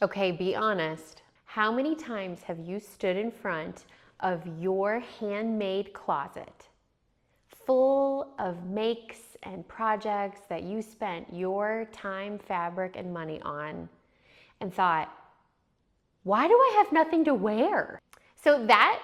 Okay, be honest. How many times have you stood in front of your handmade closet full of makes and projects that you spent your time, fabric, and money on and thought, why do I have nothing to wear? So that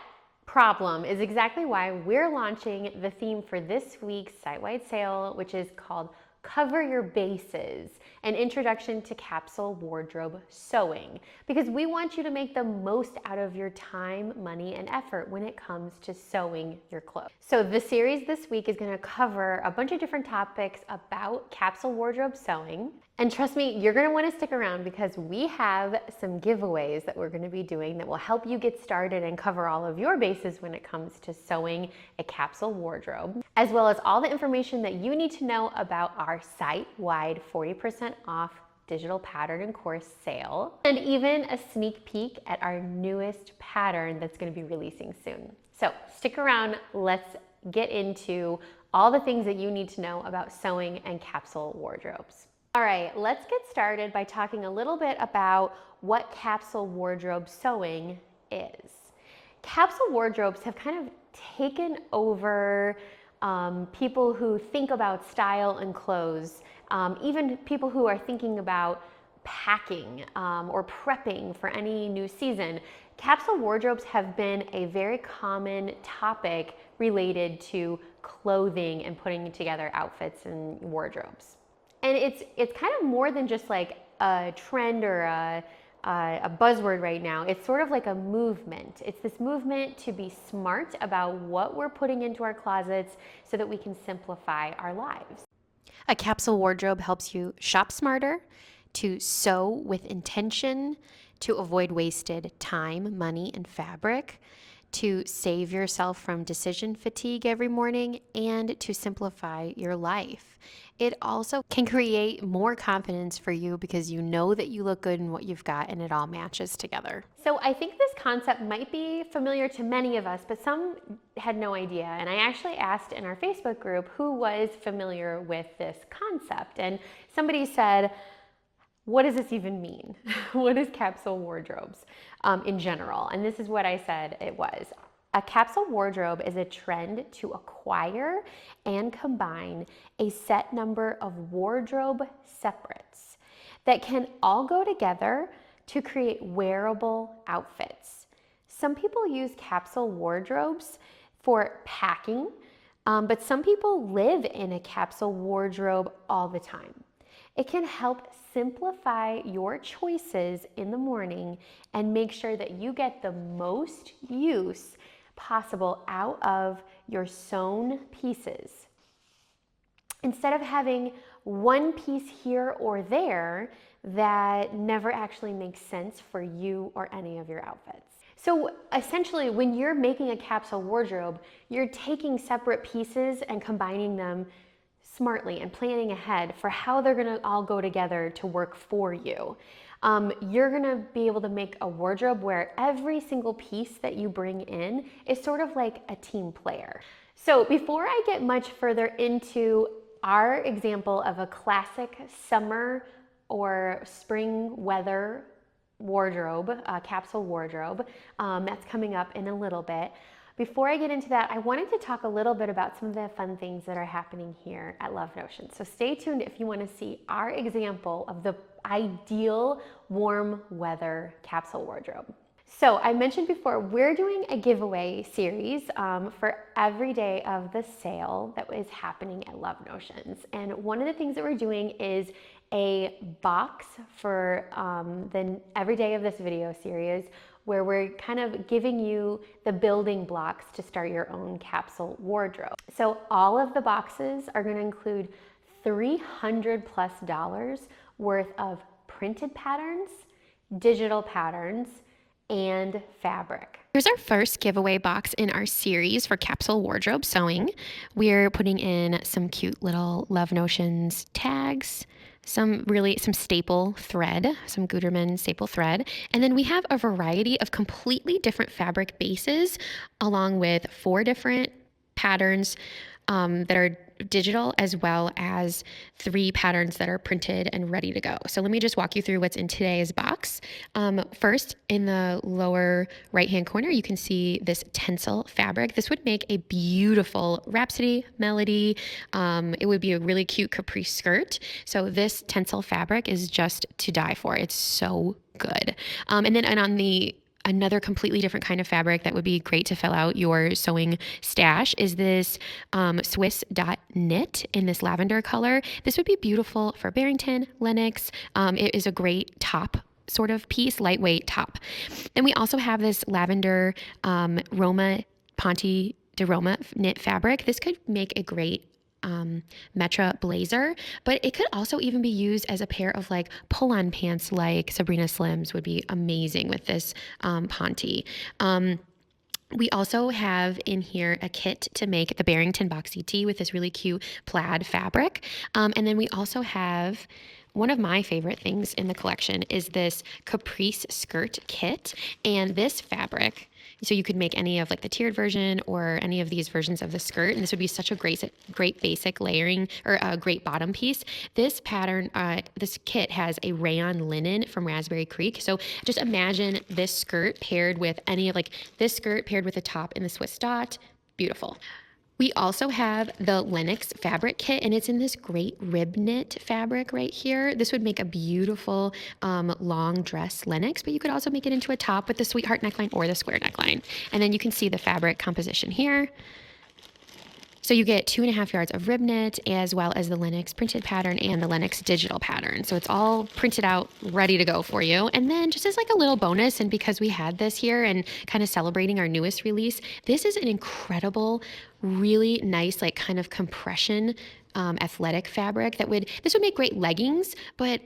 problem is exactly why we're launching the theme for this week's site-wide sale, which is called Cover Your Bases, an introduction to capsule wardrobe sewing, because we want you to make the most out of your time, money, and effort when it comes to sewing your clothes. So the series this week is going to cover a bunch of different topics about capsule wardrobe sewing. And trust me, you're going to want to stick around because we have some giveaways that we're going to be doing that will help you get started and cover all of your bases when it comes to sewing a capsule wardrobe, as well as all the information that you need to know about our site-wide 40% off digital pattern and course sale, and even a sneak peek at our newest pattern that's going to be releasing soon. So stick around, let's get into all the things that you need to know about sewing and capsule wardrobes. All right, let's get started by talking a little bit about what capsule wardrobe sewing is. Capsule wardrobes have kind of taken over people who think about style and clothes, even people who are thinking about packing or prepping for any new season. Capsule wardrobes have been a very common topic related to clothing and putting together outfits and wardrobes. And it's kind of more than just like a trend or a buzzword right now. It's sort of like a movement. It's this movement to be smart about what we're putting into our closets so that we can simplify our lives. A capsule wardrobe helps you shop smarter, to sew with intention, to avoid wasted time, money, and fabric, to save yourself from decision fatigue every morning, and to simplify your life. It also can create more confidence for you because you know that you look good in what you've got and it all matches together. So I think this concept might be familiar to many of us, but some had no idea. And I actually asked in our Facebook group who was familiar with this concept. And somebody said, what does this even mean? What is capsule wardrobes in general? And this is what I said it was. A capsule wardrobe is a trend to acquire and combine a set number of wardrobe separates that can all go together to create wearable outfits. Some people use capsule wardrobes for packing, but some people live in a capsule wardrobe all the time. It can help simplify your choices in the morning and make sure that you get the most use possible out of your sewn pieces. Instead of having one piece here or there that never actually makes sense for you or any of your outfits. So essentially, when you're making a capsule wardrobe, you're taking separate pieces and combining them smartly and planning ahead for how they're gonna all go together to work for you. You're gonna be able to make a wardrobe where every single piece that you bring in is sort of like a team player. So before I get much further into our example of a classic summer or spring weather wardrobe, capsule wardrobe, that's coming up in a little bit. Before I get into that, I wanted to talk a little bit about some of the fun things that are happening here at Love Notion. So stay tuned if you want to see our example of the ideal warm weather capsule wardrobe. So I mentioned before, we're doing a giveaway series for every day of the sale that is happening at Love Notions. And one of the things that we're doing is a box for every day of this video series, where we're kind of giving you the building blocks to start your own capsule wardrobe. So all of the boxes are going to include $300+ worth of printed patterns, digital patterns, and fabric. Here's our first giveaway box in our series for capsule wardrobe sewing. We're putting in some cute little Love Notions tags, some staple thread, some Gutermann staple thread. And then we have a variety of completely different fabric bases along with 4 different patterns that are digital as well as 3 patterns that are printed and ready to go. So let me just walk you through what's in today's box. First, in the lower right-hand corner, you can see this tencel fabric. This would make a beautiful Rhapsody, Melody. It would be a really cute capri skirt. So this tencel fabric is just to die for. It's so good. And on the another completely different kind of fabric that would be great to fill out your sewing stash is this Swiss dot knit in this lavender color. This would be beautiful for Barrington, Lenox. It is a great top sort of piece, lightweight top. Then we also have this lavender Roma Ponte de Roma knit fabric. This could make a great Metra blazer, but it could also even be used as a pair of like pull-on pants like Sabrina Slim's would be amazing with this Ponte. We also have in here a kit to make the Barrington boxy tee with this really cute plaid fabric. And then we also have one of my favorite things in the collection is this caprice skirt kit. And this fabric, so you could make any of like the tiered version or any of these versions of the skirt. And this would be such a great basic layering or a great bottom piece. This pattern, this kit has a rayon linen from Raspberry Creek. So just imagine this skirt paired with any of like this skirt paired with a top in the Swiss dot. Beautiful. We also have the Lenox fabric kit, and it's in this great rib knit fabric right here. This would make a beautiful long dress Lenox, but you could also make it into a top with the sweetheart neckline or the square neckline. And then you can see the fabric composition here. So you get 2.5 yards of rib knit as well as the Lenox printed pattern and the Lenox digital pattern. So it's all printed out, ready to go for you. And then just as like a little bonus, and because we had this here and kind of celebrating our newest release, this is an incredible, really nice, like kind of compression athletic fabric this would make great leggings, but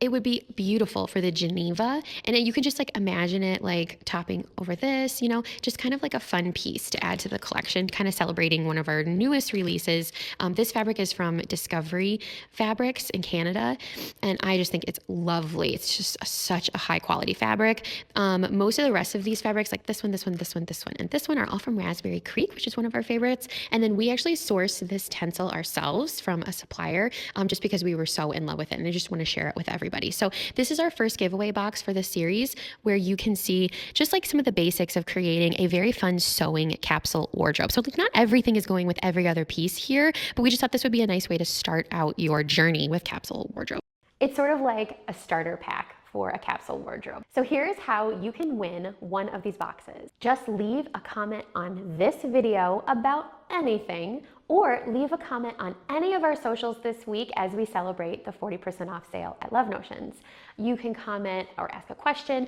it would be beautiful for the Geneva. And you can just like imagine it like topping over this, you know, just kind of like a fun piece to add to the collection, kind of celebrating one of our newest releases. This fabric is from Discovery Fabrics in Canada. And I just think it's lovely. It's just such a high quality fabric. Most of the rest of these fabrics, like this one, this one, this one, this one, and this one are all from Raspberry Creek, which is one of our favorites. And then we actually sourced this tencel ourselves from a supplier just because we were so in love with it. And I just want to share it with everybody. So this is our first giveaway box for the series where you can see just like some of the basics of creating a very fun sewing capsule wardrobe. So like not everything is going with every other piece here, but we just thought this would be a nice way to start out your journey with capsule wardrobe. It's sort of like a starter pack for a capsule wardrobe. So here's how you can win one of these boxes. Just leave a comment on this video about anything, or leave a comment on any of our socials this week as we celebrate the 40% off sale at Love Notions. You can comment or ask a question.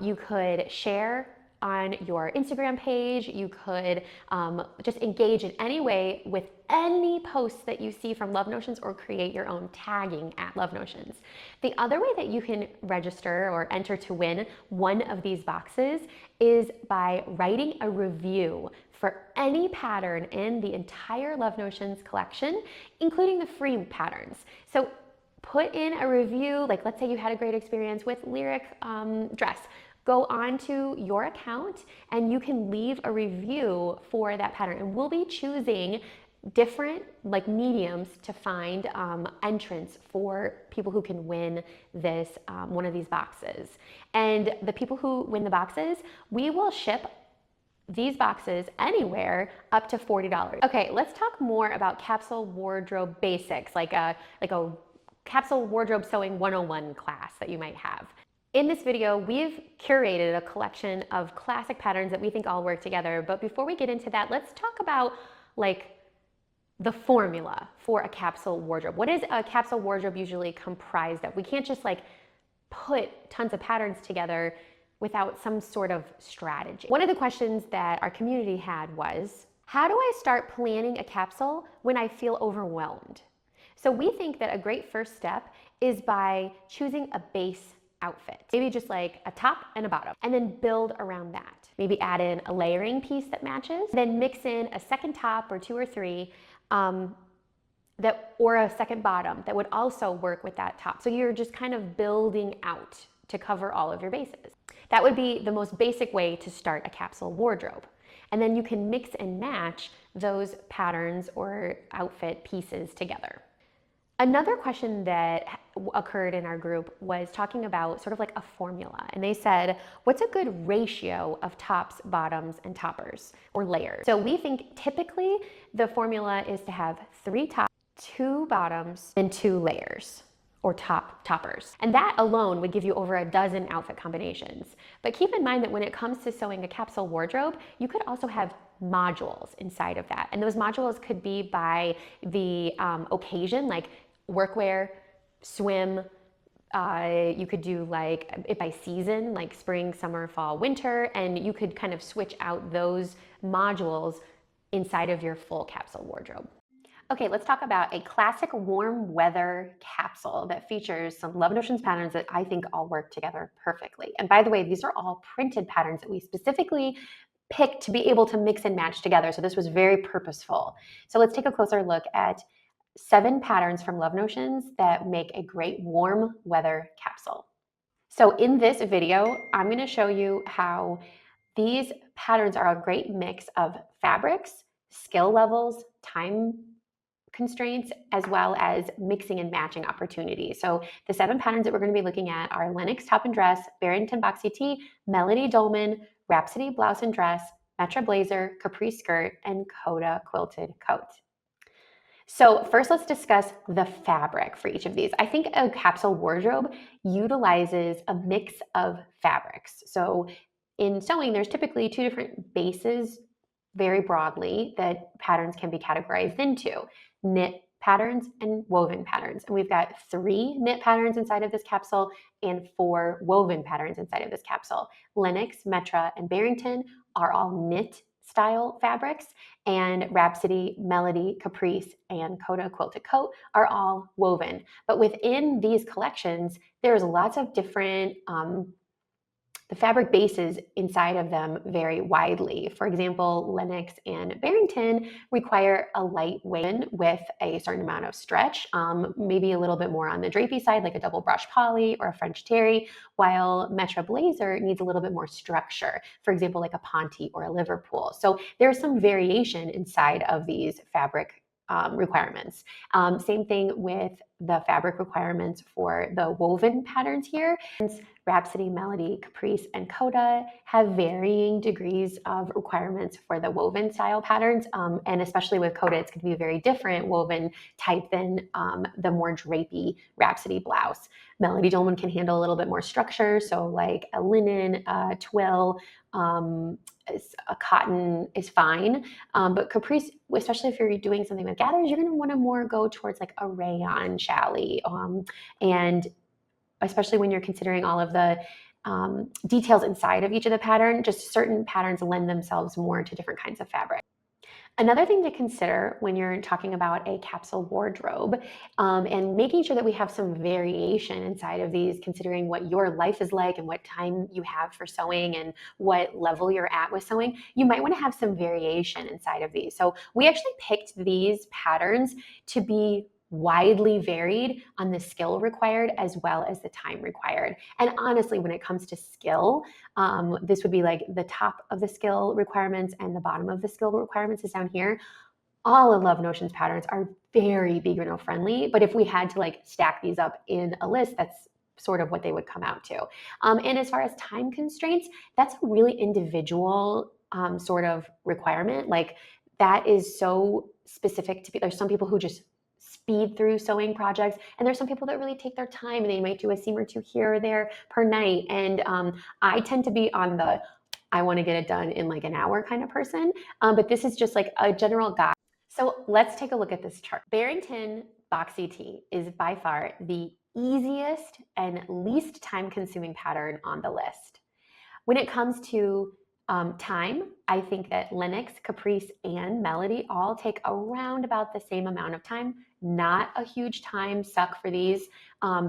You could share on your Instagram page. You could just engage in any way with any posts that you see from Love Notions, or create your own tagging at Love Notions. The other way that you can register or enter to win one of these boxes is by writing a review for any pattern in the entire Love Notions collection, including the free patterns. So put in a review, like let's say you had a great experience with Lyric dress. Go on to your account and you can leave a review for that pattern, and we'll be choosing different like mediums to find entrants for people who can win this one of these boxes. And the people who win the boxes, we will ship these boxes anywhere up to $40. Okay, let's talk more about capsule wardrobe basics, like a capsule wardrobe sewing 101 class that you might have. In this video, we've curated a collection of classic patterns that we think all work together. But before we get into that, let's talk about like the formula for a capsule wardrobe. What is a capsule wardrobe usually comprised of? We can't just like put tons of patterns together without some sort of strategy. One of the questions that our community had was, how do I start planning a capsule when I feel overwhelmed? So we think that a great first step is by choosing a base outfit. Maybe just like a top and a bottom, and then build around that. Maybe add in a layering piece that matches, then mix in a second top or two or three or a second bottom that would also work with that top. So you're just kind of building out to cover all of your bases. That would be the most basic way to start a capsule wardrobe. And then you can mix and match those patterns or outfit pieces together. Another question that occurred in our group was talking about sort of like a formula. And they said, what's a good ratio of tops, bottoms, and toppers or layers? So we think typically the formula is to have 3 tops, 2 bottoms, and 2 layers or toppers. And that alone would give you over a dozen outfit combinations. But keep in mind that when it comes to sewing a capsule wardrobe, you could also have modules inside of that. And those modules could be by the occasion, like workwear, swim. You could do like it by season, like spring, summer, fall, winter, and you could kind of switch out those modules inside of your full capsule wardrobe. Okay, let's talk about a classic warm weather capsule that features some Love Notions patterns that I think all work together perfectly. And by the way, these are all printed patterns that we specifically picked to be able to mix and match together. So this was very purposeful. So let's take a closer look at 7 patterns from Love Notions that make a great warm weather capsule. So in this video, I'm going to show you how these patterns are a great mix of fabrics, skill levels, time constraints, as well as mixing and matching opportunities. So the 7 patterns that we're going to be looking at are Lennox top and dress, Barrington boxy tee, Melody dolman, Rhapsody blouse and dress, Metra blazer, Capri skirt, and Coda quilted coat. So first, let's discuss the fabric for each of these. I think a capsule wardrobe utilizes a mix of fabrics. So in sewing, there's typically 2 different bases very broadly that patterns can be categorized into: knit patterns and woven patterns. And we've got 3 knit patterns inside of this capsule and 4 woven patterns inside of this capsule. Lennox, Metra, and Barrington are all knit style fabrics, and Rhapsody, Melody, Caprice, and Coda quilted coat are all woven. But within these collections, there's lots of different the fabric bases inside of them vary widely. For example, Lennox and Barrington require a lightweight with a certain amount of stretch, maybe a little bit more on the drapey side, like a double brush poly or a French terry, while Metra Blazer needs a little bit more structure, for example, like a Ponte or a Liverpool. So there's some variation inside of these fabric requirements. Same thing with the fabric requirements for the woven patterns here. Rhapsody, Melody, Caprice, and Coda have varying degrees of requirements for the woven style patterns. And especially with Coda, it's going to be a very different woven type than the more drapey Rhapsody blouse. Melody dolman can handle a little bit more structure, so like a linen, a twill, a cotton is fine. But Caprice, especially if you're doing something with gathers, you're going to want to more go towards like a rayon challis. And especially when you're considering all of the details inside of each of the pattern, just certain patterns lend themselves more to different kinds of fabric. Another thing to consider when you're talking about a capsule wardrobe and making sure that we have some variation inside of these, considering what your life is like and what time you have for sewing and what level you're at with sewing, you might want to have some variation inside of these. So we actually picked these patterns to be widely varied on the skill required as well as the time required. And honestly, when it comes to skill, this would be like the top of the skill requirements and the bottom of the skill requirements is down here. All of Love Notions patterns are very beginner friendly, but if we had to like stack these up in a list, that's sort of what they would come out to. And as far as time constraints, that's a really individual sort of requirement. Like that is so specific to people. There's some people who just speed through sewing projects, and there's some people that really take their time and they might do a seam or 2 here or there per night. And I tend to be on the I want to get it done in like an hour kind of person, but this is just like a general guide. So let's take a look at this chart. Barrington boxy tee is by far the easiest and least time consuming pattern on the list. When it comes to time, I think that Lennox, Caprice, and Melody all take around about the same amount of time. Not a huge time suck for these.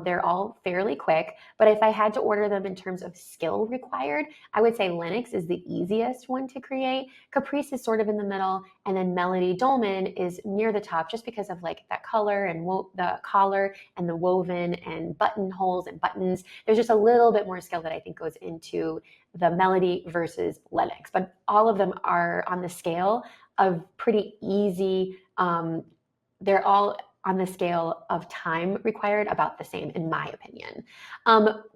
They're all fairly quick, but if I had to order them in terms of skill required, I would say Lennox is the easiest one to create. Caprice is sort of in the middle, and then Melody Dolman is near the top just because of like that color and the collar and the woven and buttonholes and buttons. There's just a little bit more skill that I think goes into the Melody versus Lennox, but all of them are on the scale of pretty easy. They're all on the scale of time required about the same, in my opinion.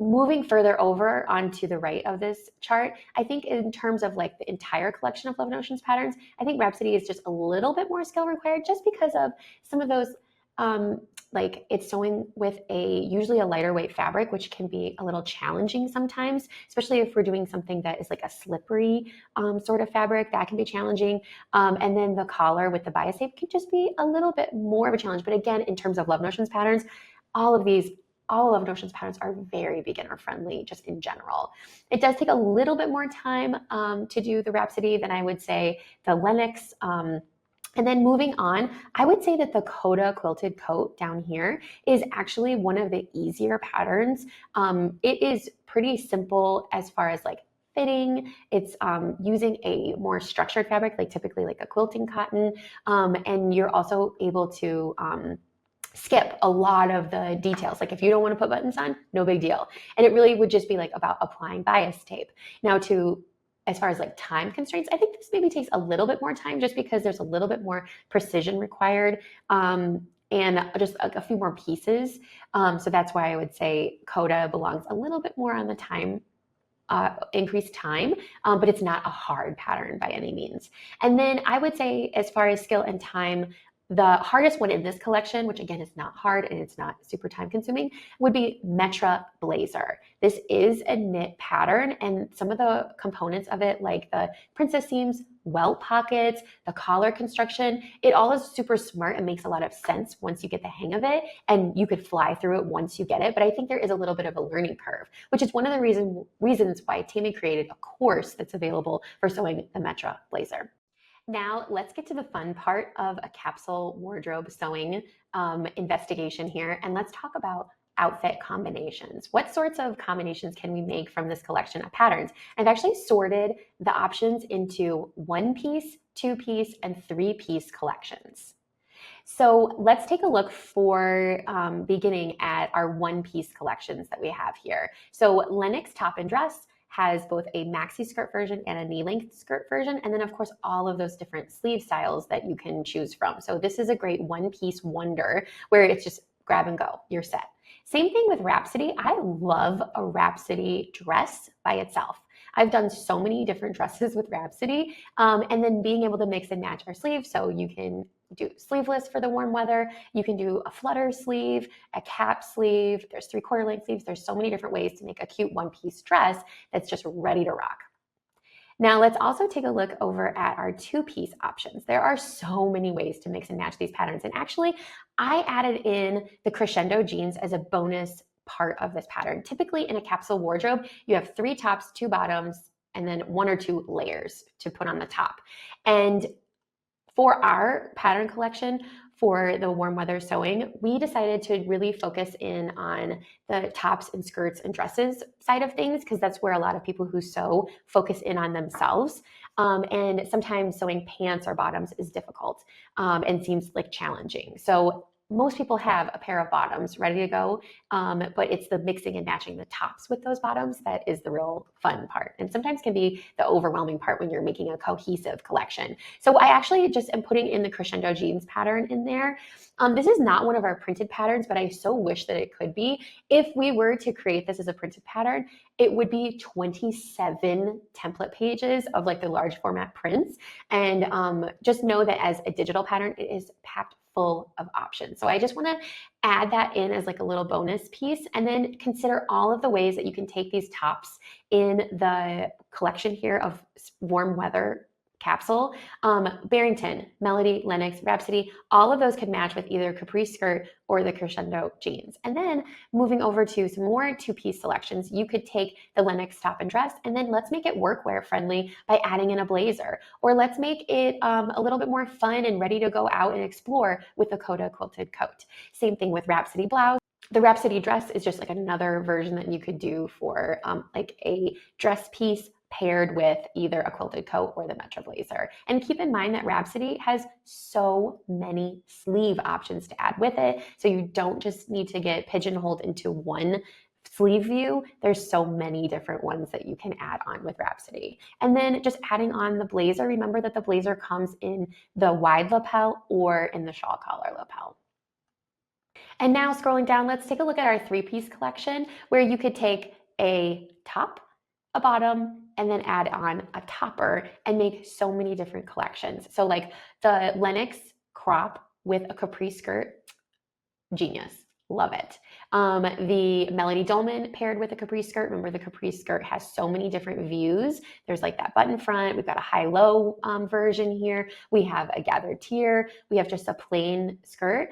Moving further over onto the right of this chart, I think in terms of like the entire collection of Love and Oceans patterns, I think Rhapsody is just a little bit more skill required just because of some of those, like it's sewing with usually a lighter weight fabric, which can be a little challenging sometimes, especially if we're doing something that is like a slippery sort of fabric, that can be challenging. And then the collar with the bias tape can just be a little bit more of a challenge. But again, in terms of Love Notions patterns, all Love Notions patterns are very beginner friendly just in general. It does take a little bit more time to do the Rhapsody than I would say the Lennox. And then moving on, I would say that the Coda quilted coat down here is actually one of the easier patterns. It is pretty simple as far as like fitting. It's using a more structured fabric, like typically like a quilting cotton. And you're also able to skip a lot of the details. Like if you don't want to put buttons on, no big deal. And it really would just be like about applying bias tape. Now as far as like time constraints, I think this maybe takes a little bit more time just because there's a little bit more precision required. And just a few more pieces. So that's why I would say Coda belongs a little bit more on the time increased time, but it's not a hard pattern by any means. And then I would say as far as skill and time, the hardest one in this collection, which again is not hard and it's not super time consuming, would be Metra Blazer. This is a knit pattern and some of the components of it, like the princess seams, welt pockets, the collar construction, it all is super smart and makes a lot of sense once you get the hang of it, and you could fly through it once you get it. But I think there is a little bit of a learning curve, which is one of the reasons why Tammy created a course that's available for sewing the Metra Blazer. Now let's get to the fun part of a capsule wardrobe sewing investigation here, and let's talk about outfit combinations. What sorts of combinations can we make from this collection of patterns? I've actually sorted the options into 1-piece, 2-piece, and 3-piece collections. So let's take a look for beginning at our 1-piece collections that we have here. So Lennox Top and Dress has both a maxi skirt version and a knee-length skirt version, and then of course all of those different sleeve styles that you can choose from. So this is a great 1-piece wonder where it's just grab and go, you're set. Same thing with Rhapsody. I love a Rhapsody dress by itself. I've done so many different dresses with Rhapsody, and then being able to mix and match our sleeves, so you can do sleeveless for the warm weather. You can do a flutter sleeve, a cap sleeve. There's 3/4 length sleeves. There's so many different ways to make a cute 1-piece dress that's just ready to rock. Now let's also take a look over at our 2-piece options. There are so many ways to mix and match these patterns. And actually, I added in the crescendo jeans as a bonus part of this pattern. Typically in a capsule wardrobe, you have 3 tops, 2 bottoms, and then 1 or 2 layers to put on the top. And for our pattern collection for the warm weather sewing, we decided to really focus in on the tops and skirts and dresses side of things because that's where a lot of people who sew focus in on themselves. And sometimes sewing pants or bottoms is difficult and seems like challenging. So most people have a pair of bottoms ready to go, but it's the mixing and matching the tops with those bottoms that is the real fun part, and sometimes can be the overwhelming part when you're making a cohesive collection. So I actually just am putting in the crescendo jeans pattern in there. This is not one of our printed patterns, but I so wish that it could be. If we were to create this as a printed pattern, it would be 27 template pages of like the large format prints. And just know that as a digital pattern, it is packed full of options. So I just want to add that in as like a little bonus piece, and then consider all of the ways that you can take these tops in the collection here of warm weather Capsule, Barrington, Melody, Lennox, Rhapsody, all of those could match with either capri skirt or the crescendo jeans. And then moving over to some more two-piece selections, you could take the Lennox top and dress, and then let's make it workwear friendly by adding in a blazer, or let's make it a little bit more fun and ready to go out and explore with the Coda quilted coat. Same thing with Rhapsody blouse. The Rhapsody dress is just like another version that you could do for like a dress piece paired with either a quilted coat or the Metro blazer. And keep in mind that Rhapsody has so many sleeve options to add with it. So you don't just need to get pigeonholed into one sleeve view. There's so many different ones that you can add on with Rhapsody. And then just adding on the blazer, remember that the blazer comes in the wide lapel or in the shawl collar lapel. And now scrolling down, let's take a look at our three-piece collection where you could take a top, a bottom, and then add on a topper and make so many different collections. So like the Lennox crop with a capri skirt, genius. Love it. The Melody Dolman paired with a capri skirt. Remember, the capri skirt has so many different views. There's like that button front. We've got a high-low version here. We have a gathered tier. We have just a plain skirt.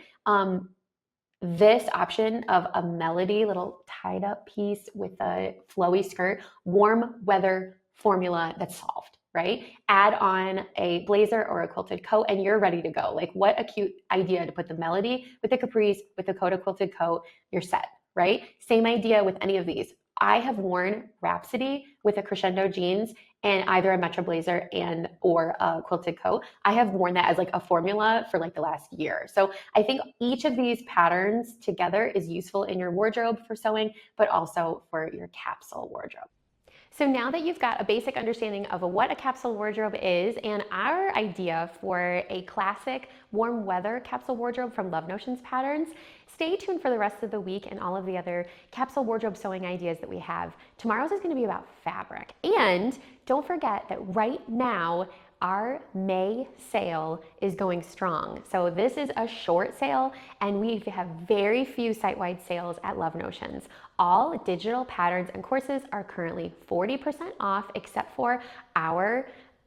This option of a Melody little tied up piece with a flowy skirt, warm weather formula that's solved, right? Add on a blazer or a quilted coat and you're ready to go. Like, what a cute idea to put the Melody with the capris, with the Coda quilted coat, you're set, right? Same idea with any of these. I have worn Rhapsody with a crescendo jeans and either a Metro blazer and or a quilted coat. I have worn that as like a formula for like the last year. So I think each of these patterns together is useful in your wardrobe for sewing, but also for your capsule wardrobe. So now that you've got a basic understanding of what a capsule wardrobe is and our idea for a classic warm weather capsule wardrobe from Love Notions Patterns, stay tuned for the rest of the week and all of the other capsule wardrobe sewing ideas that we have. Tomorrow's is going to be about fabric. And don't forget that right now, our May sale is going strong. So this is a short sale and we have very few site-wide sales at Love Notions. All digital patterns and courses are currently 40% off except for our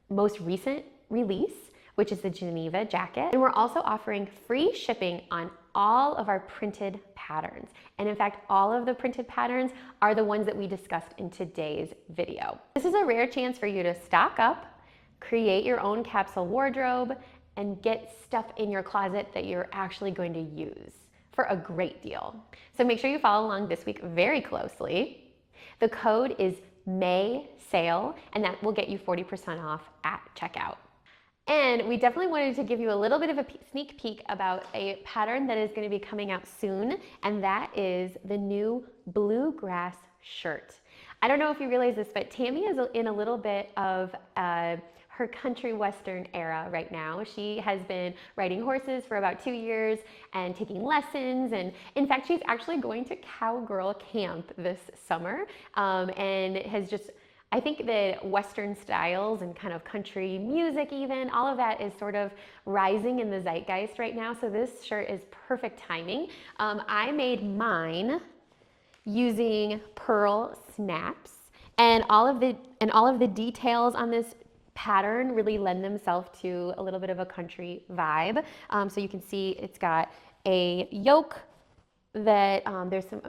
most recent release, which is the Geneva jacket. And we're also offering free shipping on all of our printed patterns. And in fact, all of the printed patterns are the ones that we discussed in today's video. This is a rare chance for you to stock up, create your own capsule wardrobe, and get stuff in your closet that you're actually going to use for a great deal. So make sure you follow along this week very closely. The code is MAYSALE, and that will get you 40% off at checkout. And we definitely wanted to give you a little bit of a sneak peek about a pattern that is going to be coming out soon, and that is the new bluegrass shirt. I don't know if you realize this, but Tammy is in a little bit of her country western era right now. She has been riding horses for about 2 years and taking lessons. And in fact, she's actually going to cowgirl camp this summer and has just, I think that Western styles and kind of country music even, all of that is sort of rising in the zeitgeist right now. So this shirt is perfect timing. I made mine using pearl snaps, and all of the details on this pattern really lend themselves to a little bit of a country vibe. So you can see it's got a yoke that there's some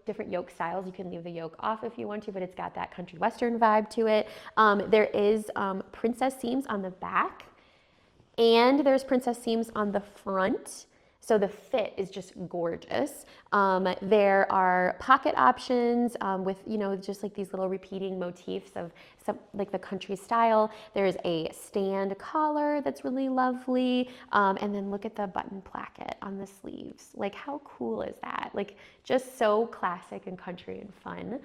different yoke styles. You can leave the yoke off if you want to, but it's got that country western vibe to it. There is princess seams on the back, and there's princess seams on the front. So the fit is just gorgeous. There are pocket options with, just like these little repeating motifs of some, like the country style. There's a stand collar that's really lovely. And then look at the button placket on the sleeves. Like, how cool is that? Like, just so classic and country and fun.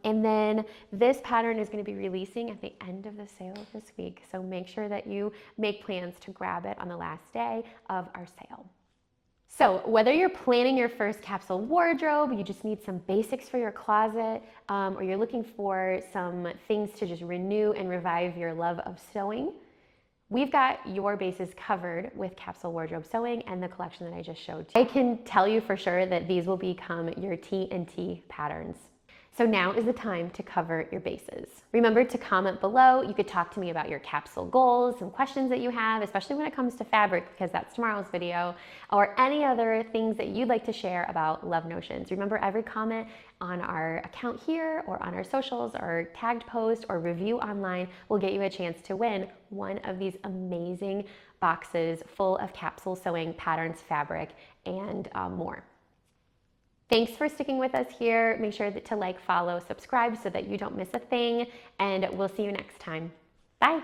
And then this pattern is going to be releasing at the end of the sale this week. So make sure that you make plans to grab it on the last day of our sale. So whether you're planning your first capsule wardrobe, you just need some basics for your closet, or you're looking for some things to just renew and revive your love of sewing, we've got your bases covered with capsule wardrobe sewing and the collection that I just showed you. I can tell you for sure that these will become your T&T patterns. So now is the time to cover your bases. Remember to comment below. You could talk to me about your capsule goals, some questions that you have, especially when it comes to fabric, because that's tomorrow's video, or any other things that you'd like to share about Love Notions. Remember, every comment on our account here or on our socials or tagged post or review online will get you a chance to win one of these amazing boxes full of capsule sewing patterns, fabric, and more. Thanks for sticking with us here. Make sure to like, follow, subscribe so that you don't miss a thing, and we'll see you next time. Bye.